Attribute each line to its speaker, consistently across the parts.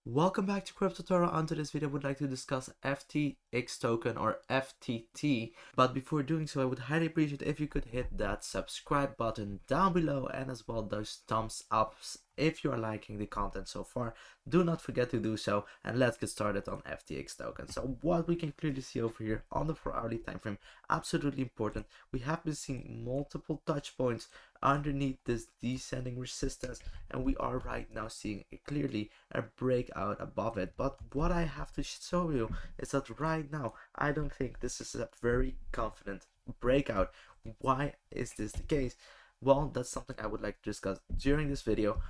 Speaker 1: Welcome back to Crypto Tutorial. On today's video, I would like to discuss FTX token or FTT. But before doing so, I would highly appreciate if you could hit that subscribe button down below and as well those thumbs ups if you are liking the content so far. Do not forget to do so, and let's get started on FTX token. So what we can clearly see over here on the 4-hourly time frame, absolutely important. We have been seeing multiple touch points underneath this descending resistance, and we are right now seeing clearly a breakout above it. But what I have to show you is that right now I don't think this is a very confident breakout. Why is this the case? Well, that's something I would like to discuss during this video,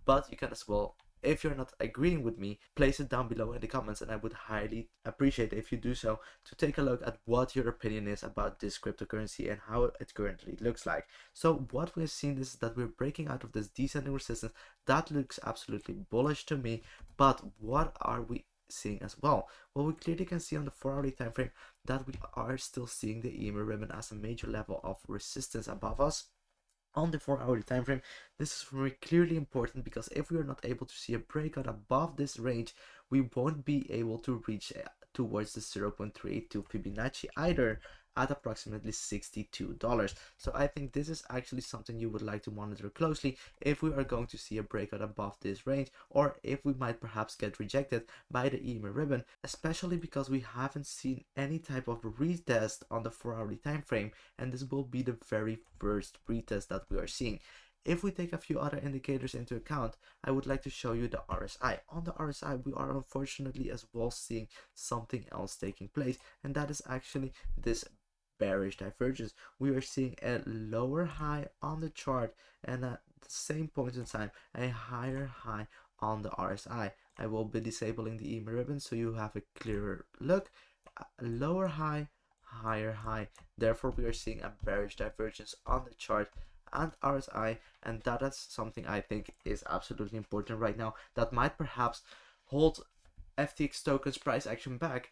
Speaker 1: but you can as well, if you're not agreeing with me, place it down below in the comments, and I would highly appreciate if you do so to take a look at what your opinion is about this cryptocurrency and how it currently looks like. So what we've seen is that we're breaking out of this descending resistance. That looks absolutely bullish to me, but what are we seeing as well? Well, we clearly can see on the 4-hourly time frame that we are still seeing the EMA ribbon as a major level of resistance above us. On the 4-hourly time frame, this is very clearly important, because if we are not able to see a breakout above this range, we won't be able to reach towards the 0.382 Fibonacci either, at approximately $62. So I think this is actually something you would like to monitor closely if we are going to see a breakout above this range, or if we might perhaps get rejected by the EMA ribbon, especially because we haven't seen any type of retest on the 4-hourly time frame, and this will be the very first retest that we are seeing. If we take a few other indicators into account, I would like to show you the RSI. On the RSI, we are unfortunately as well seeing something else taking place, and that is actually this bearish divergence. We are seeing a lower high on the chart, and at the same point in time a higher high on the RSI. I will be disabling the EMA ribbon so you have a clearer look. Lower high, higher high. Therefore we are seeing a bearish divergence on the chart and RSI, and that is something I think is absolutely important right now, that might perhaps hold FTX tokens price action back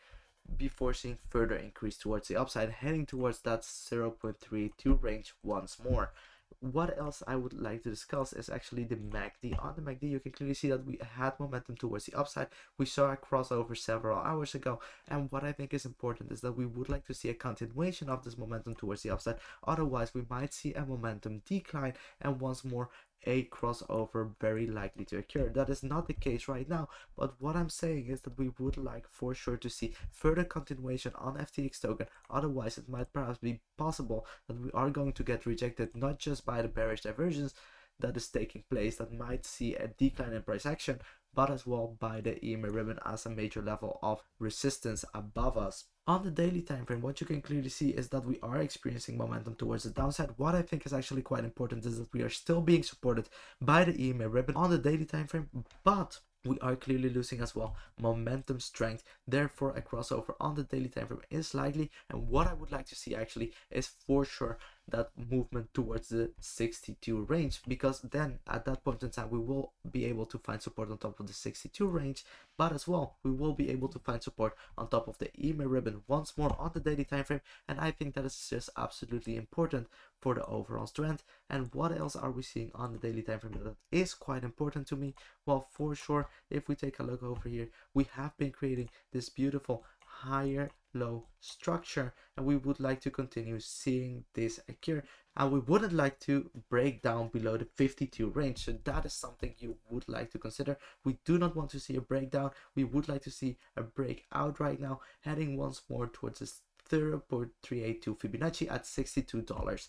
Speaker 1: before seeing further increase towards the upside, heading towards that 0.32 range once more. What else I would like to discuss is actually the MACD. On the MACD, you can clearly see that we had momentum towards the upside. We saw a crossover several hours ago, and what I think is important is that we would like to see a continuation of this momentum towards the upside. Otherwise, we might see a momentum decline, and once more a crossover very likely to occur. That is not the case right now, but what I'm saying is that we would like for sure to see further continuation on FTX token. Otherwise, it might perhaps be possible that we are going to get rejected, not just by the bearish divergence that is taking place, that might see a decline in price action, but as well by the EMA ribbon as a major level of resistance above us. On the daily time frame, what you can clearly see is that we are experiencing momentum towards the downside. What I think is actually quite important is that we are still being supported by the EMA ribbon on the daily time frame, but we are clearly losing as well momentum strength. Therefore a crossover on the daily time frame is likely, and what I would like to see actually is for sure that movement towards the 62 range, because then at that point in time we will be able to find support on top of the 62 range, but as well we will be able to find support on top of the EMA ribbon once more on the daily time frame, and I think that is just absolutely important for the overall strength. And what else are we seeing on the daily time frame that is quite important to me? Well, for sure, if we take a look over here, we have been creating this beautiful higher low structure, and we would like to continue seeing this occur, and we wouldn't like to break down below the 52 range. So that is something you would like to consider. We do not want to see a breakdown. We would like to see a breakout right now, heading once more towards this 0.382 Fibonacci at $62.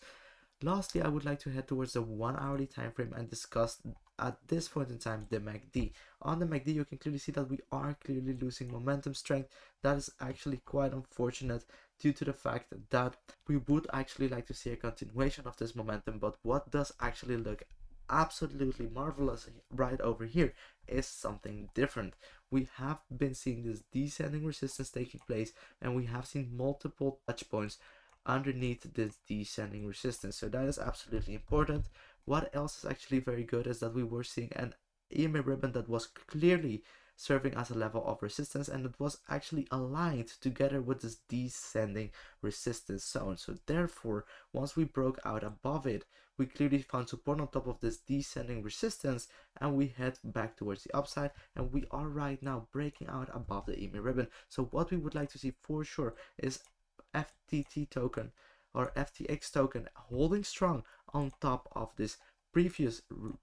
Speaker 1: Lastly, I would like to head towards the 1-hourly time frame and discuss at this point in time the MACD. On the MACD, you can clearly see that we are clearly losing momentum strength. That is actually quite unfortunate, due to the fact that we would actually like to see a continuation of this momentum. But what does actually look absolutely marvelous right over here is something different. We have been seeing this descending resistance taking place, and we have seen multiple touch points underneath this descending resistance. So that is absolutely important. What else is actually very good is that we were seeing an EMA ribbon that was clearly serving as a level of resistance, and it was actually aligned together with this descending resistance zone. So therefore, once we broke out above it, we clearly found support on top of this descending resistance, and we head back towards the upside, and we are right now breaking out above the EMA ribbon. So what we would like to see for sure is FTT token or FTX token holding strong on top of this previous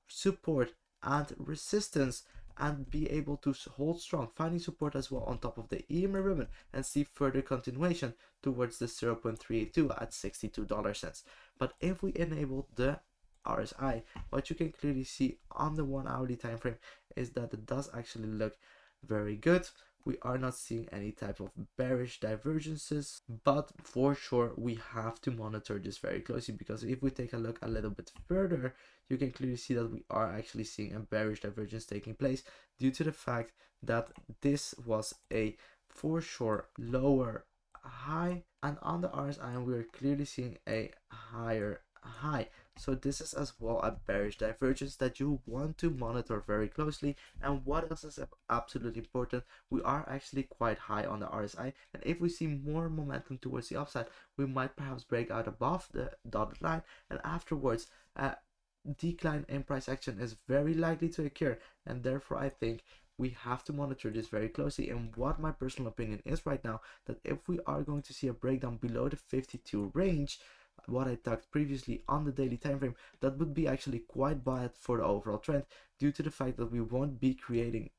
Speaker 1: support and resistance, and be able to hold strong, finding support as well on top of the EMA ribbon, and see further continuation towards the 0.382 at $62. But if we enable the RSI, what you can clearly see on the 1 hourly time frame is that it does actually look very good. We are not seeing any type of bearish divergences, but for sure we have to monitor this very closely, because if we take a look a little bit further, you can clearly see that we are actually seeing a bearish divergence taking place due to the fact that this was a for sure lower high, and on the RSI we are clearly seeing a higher high. So this is as well a bearish divergence that you want to monitor very closely. And what else is absolutely important, we are actually quite high on the RSI, and if we see more momentum towards the upside, we might perhaps break out above the dotted line, and afterwards decline in price action is very likely to occur. And therefore I think we have to monitor this very closely. And what my personal opinion is right now, that if we are going to see a breakdown below the 52 range, what I talked previously on the daily time frame, that would be actually quite bad for the overall trend, due to the fact that we won't be creating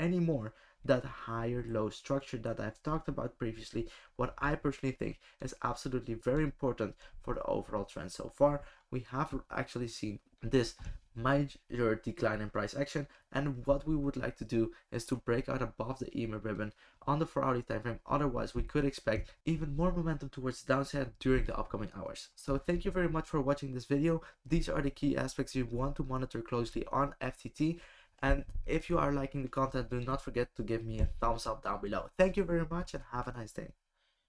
Speaker 1: anymore that higher low structure that I've talked about previously. What I personally think is absolutely very important for the overall trend. So far we have actually seen this major decline in price action, and what we would like to do is to break out above the EMA ribbon on the 4 hourly time frame. Otherwise we could expect even more momentum towards the downside during the upcoming hours. So thank you very much for watching this video. These are the key aspects you want to monitor closely on FTT, and if you are liking the content, do not forget to give me a thumbs up down below. Thank you very much and have a nice day.